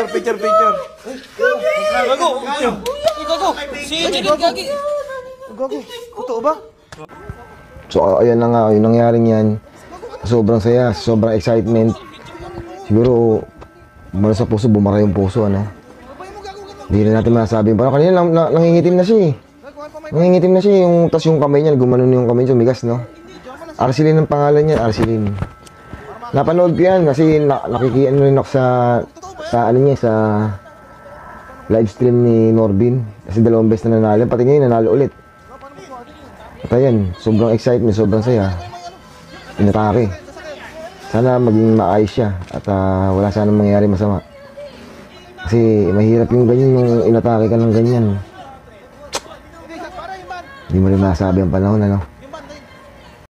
picture. Gago! Si Janet Gagi! Gago, totoo ba? So ayan na nga, yung nangyaring yan. Sobrang saya, sobrang excitement. Siguro, mula sa puso, bumara yung puso, ano. Hindi na natin masasabi. Parang kanina nangingitim na siya eh. Nangingitim na siya yung, tas yung kamay niya, gumanon yung kamay niya, sumigas, no. Arceline ang pangalan niya, Arceline. Napanood ko yan kasi nakikian rin ako sa ano niya, sa live stream ni Norbin. Kasi 2 beses na nanalo, pati ngayon nanalo ulit. At ayan, sobrang excitement, sobrang saya. Inatake. Sana maging maayos siya at wala sanang mangyari masama. Kasi mahirap yung ganyan, yung inatake ka ng ganyan. Hindi mo rin masabi ang panahon, ano.